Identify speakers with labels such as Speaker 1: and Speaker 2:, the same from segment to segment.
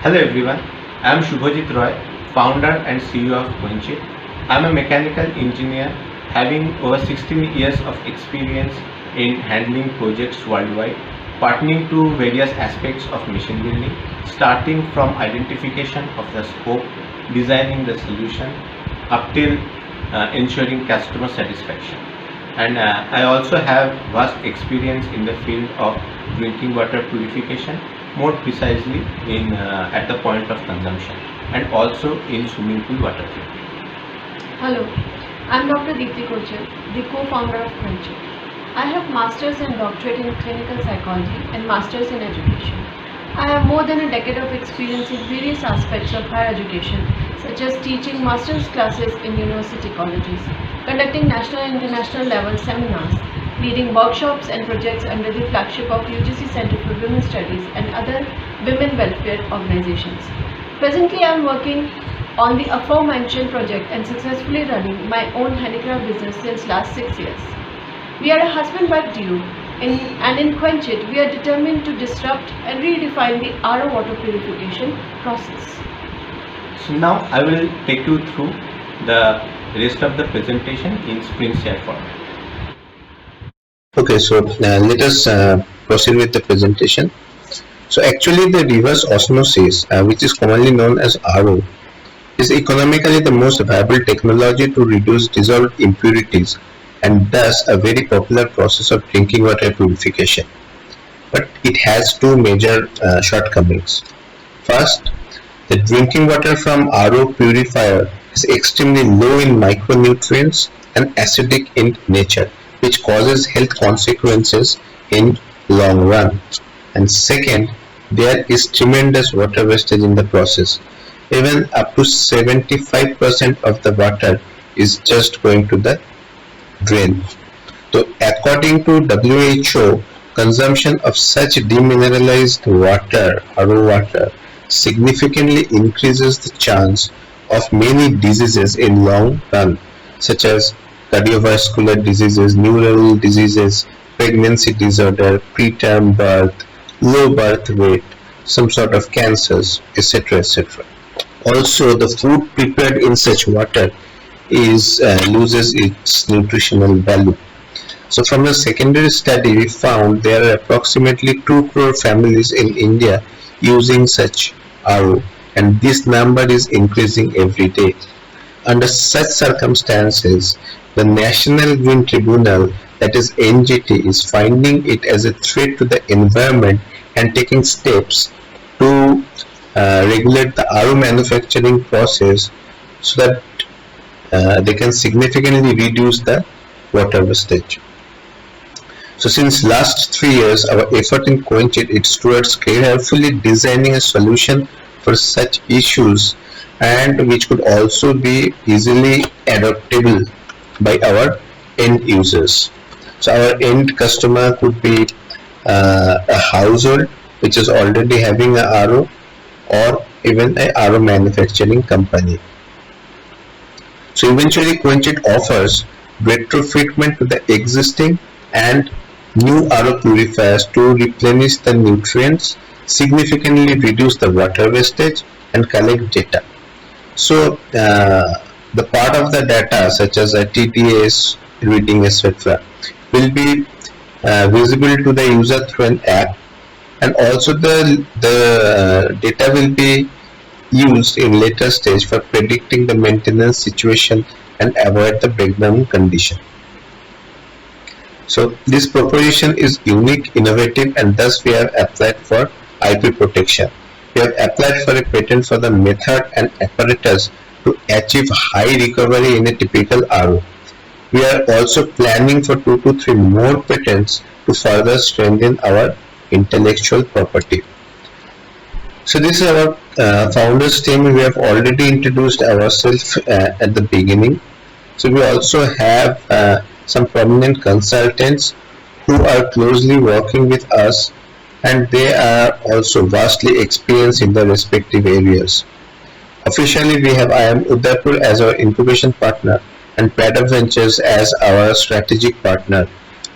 Speaker 1: Hello everyone, I am Shubhajit Roy, founder and CEO of Quenchit. I am a mechanical engineer having over 16 years of experience in handling projects worldwide, partnering to various aspects of machine building, starting from identification of the scope, designing the solution, up till ensuring customer satisfaction. And I also have vast experience in the field of drinking water purification, more precisely in at the point of consumption, and also in swimming pool water treatment.
Speaker 2: Hello, I'm Dr. Deepthi Kochel, the co-founder of Quenchit. I have Masters and Doctorate in Clinical Psychology and Masters in Education. I have more than a decade of experience in various aspects of higher education, such as teaching master's classes in university colleges, conducting national and international level seminars, leading workshops and projects under the flagship of UGC Center for Women's Studies and other women welfare organizations. Presently, I am working on the aforementioned project and successfully running my own handicraft business since last 6 years. We are a husband-wife duo, and in Quenchit, we are determined to disrupt and redefine the RO water purification process.
Speaker 1: So now I will take you through the rest of the presentation in screen share format.
Speaker 3: Okay, so let us proceed with the presentation. So actually the reverse osmosis, which is commonly known as RO, is economically the most viable technology to reduce dissolved impurities and thus a very popular process of drinking water purification. But it has two major shortcomings. First, the drinking water from RO purifier is extremely low in micronutrients and acidic in nature, which causes health consequences in long run. And second, there is tremendous water wastage in the process. Even up to 75% of the water is just going to the drain. So according to WHO, consumption of such demineralized water, RO water, significantly increases the chance of many diseases in long run, such as cardiovascular diseases, neural diseases, pregnancy disorder, preterm birth, low birth weight, some sort of cancers, etc. etc. Also, the food prepared in such water loses its nutritional value. So from a secondary study, we found there are approximately 2 crore families in India using such RO, and this number is increasing every day. Under such circumstances, the National Green Tribunal, that is NGT, is finding it as a threat to the environment and taking steps to regulate the RO manufacturing process so that they can significantly reduce the water wastage. So since last 3 years, our effort in Quenchit is towards carefully designing a solution for such issues, and which could also be easily adoptable by our end users. So our end customer could be a household which is already having a RO, or even a RO manufacturing company. So eventually Quenchit offers retrofitment to the existing and new RO purifiers to replenish the nutrients, significantly reduce the water wastage, and collect data. So the part of the data such as a TDS reading, etc., will be visible to the user through an app, and also the data will be used in later stage for predicting the maintenance situation and avoid the breakdown condition. So this proposition is unique, innovative, and thus we have applied for IP protection. We have applied for a patent for the method and apparatus to achieve high recovery in a typical RO. We are also planning for 2 to 3 more patents to further strengthen our intellectual property. So this is our founders team. We have already introduced ourselves at the beginning. So we also have some prominent consultants who are closely working with us, and they are also vastly experienced in their respective areas. Officially, we have IIM Udaipur as our incubation partner and Paddock Ventures as our strategic partner.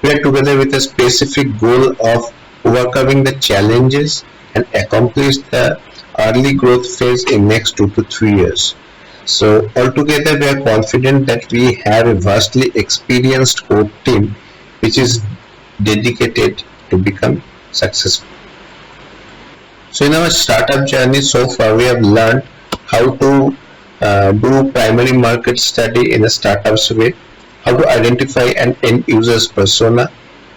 Speaker 3: We are together with a specific goal of overcoming the challenges and accomplish the early growth phase in next 2 to 3 years. So altogether, we are confident that we have a vastly experienced core team which is dedicated to become successful. So in our startup journey so far, we have learned how to do primary market study in a startup's way, how to identify an end user's persona,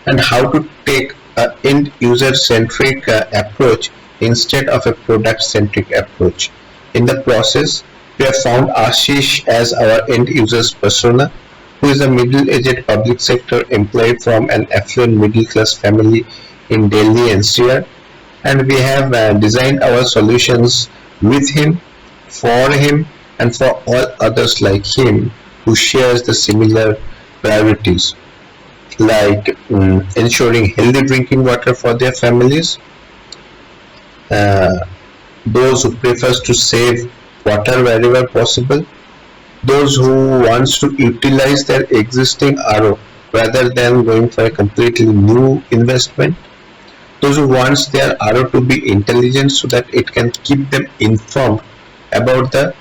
Speaker 3: and how to take an end user centric approach instead of a product centric approach. In the process, we have found Ashish as our end user's persona, who is a middle-aged public sector employee from an affluent middle-class family in Delhi NCR, and we have designed our solutions with him, for him, and for all others like him who shares the similar priorities, like ensuring healthy drinking water for their families, uh, those who prefers to save water wherever possible, those who wants to utilize their existing RO rather than going for a completely new investment, those who wants their RO to be intelligent so that it can keep them informed about the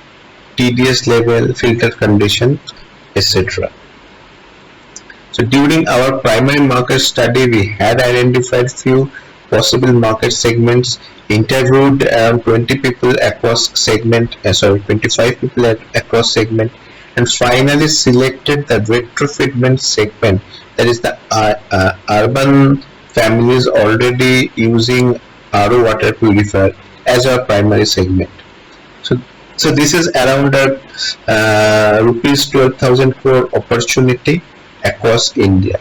Speaker 3: TDS level, filter condition, etc. So during our primary market study, we had identified few possible market segments, interviewed around 20 people across segment, 25 people across segment, and finally selected the retrofitment segment, that is the urban families already using RO water purifier as our primary segment. So, so this is around a rupees 12,000 crore opportunity across India.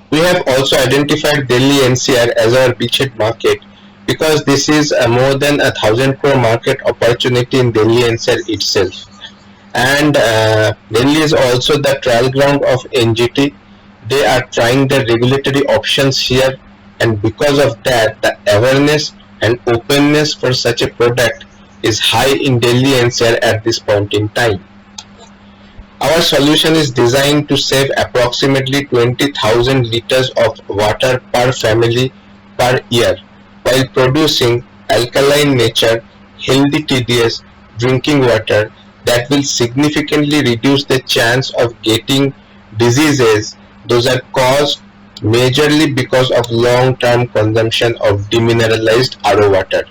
Speaker 3: We have also identified Delhi NCR as our beachhead market because this is a more than 1,000 crore market opportunity in Delhi NCR itself. And Delhi is also the trial ground of NGT. They are trying the regulatory options here, and because of that, the awareness and openness for such a product is high in Delhi NCR at this point in time. Our solution is designed to save approximately 20,000 liters of water per family per year, while producing alkaline nature, healthy TDS drinking water that will significantly reduce the chance of getting diseases. Those are caused majorly because of long-term consumption of demineralized RO water.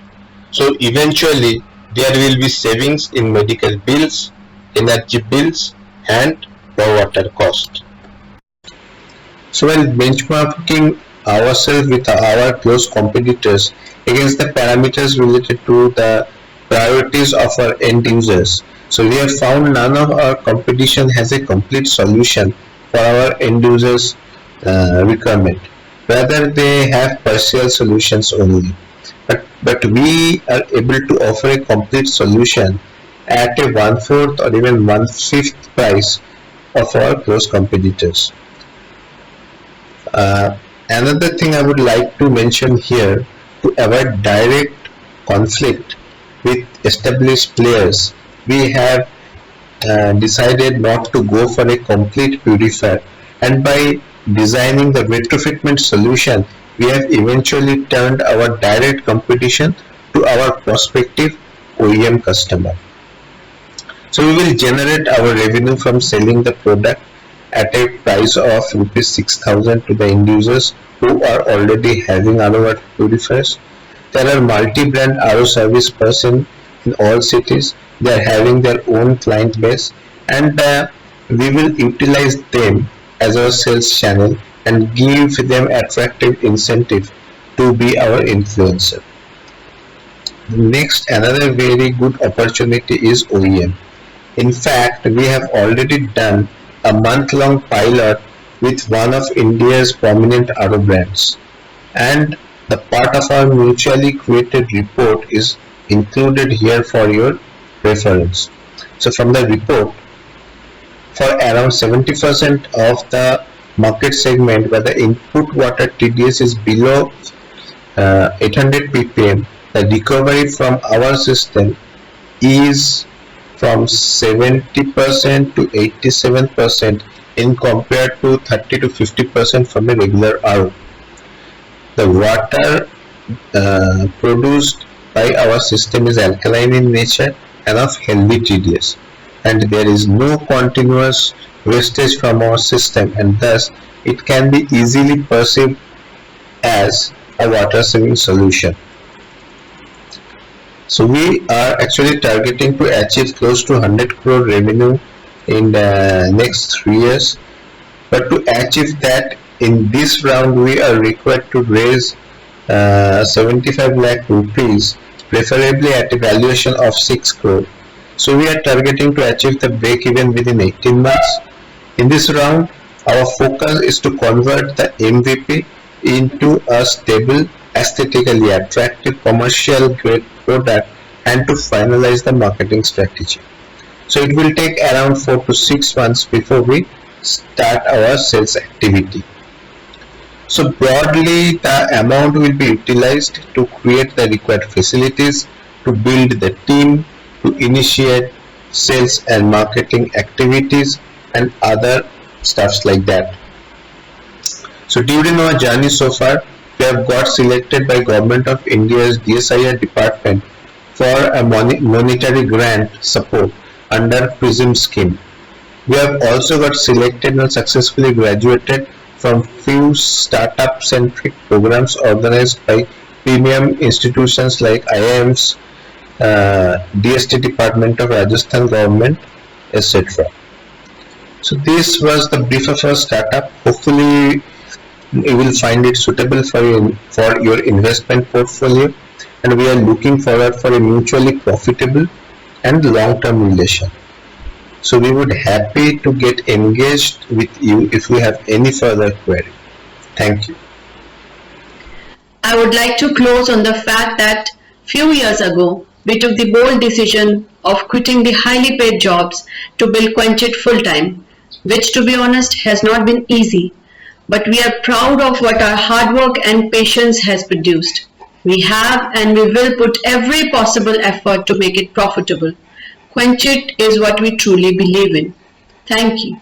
Speaker 3: So eventually there will be savings in medical bills, energy bills, and raw water cost. So while benchmarking ourselves with our close competitors against the parameters related to the priorities of our end users, so we have found none of our competition has a complete solution for our end users requirement. Rather, they have partial solutions only. But we are able to offer a complete solution at a one-fourth or even one-fifth price of our close competitors. Another thing I would like to mention here, to avoid direct conflict with established players, we have decided not to go for a complete purifier, and by designing the retrofitment solution, we have eventually turned our direct competition to our prospective OEM customer. So we will generate our revenue from selling the product at a price of rupees 6,000 to the end users who are already having RO purifiers. There are multi-brand RO service person in all cities. They are having their own client base, and we will utilize them as our sales channel and give them attractive incentive to be our influencer. Next, another very good opportunity is OEM. In fact, we have already done a month-long pilot with one of India's prominent RO brands, and the part of our mutually created report is included here for your reference. So from the report, for around 70% of the market segment where the input water TDS is below 800 ppm, the recovery from our system is from 70% to 87% in compared to 30 to 50% from a regular RO. The water produced by our system is alkaline in nature and of healthy TDS, and there is no continuous wastage from our system, and thus it can be easily perceived as a water saving solution. So we are actually targeting to achieve close to 100 crore revenue in the next 3 years. But to achieve that, in this round, we are required to raise 75 lakh rupees, preferably at a valuation of 6 crore. So we are targeting to achieve the break even within 18 months. In this round, our focus is to convert the MVP into a stable, aesthetically attractive, commercial grade product and to finalize the marketing strategy. So it will take around 4 to 6 months before we start our sales activity. So broadly, the amount will be utilized to create the required facilities, to build the team, to initiate sales and marketing activities and other stuffs like that. So during our journey so far, we have got selected by Government of India's DSIR department for a monetary grant support under PRISM scheme. We have also got selected and successfully graduated from few startup-centric programs organized by premium institutions like IIMs, DST Department of Rajasthan Government, etc. So this was the brief of our startup. Hopefully you will find it suitable for your investment portfolio, and we are looking forward for a mutually profitable and long-term relation. So we would happy to get engaged with you if you have any further query. Thank you.
Speaker 4: I would like to close on the fact that few years ago we took the bold decision of quitting the highly paid jobs to build Quenchit full time, which to be honest has not been easy. But we are proud of what our hard work and patience has produced. We have and we will put every possible effort to make it profitable. Quenchit is what we truly believe in. Thank you.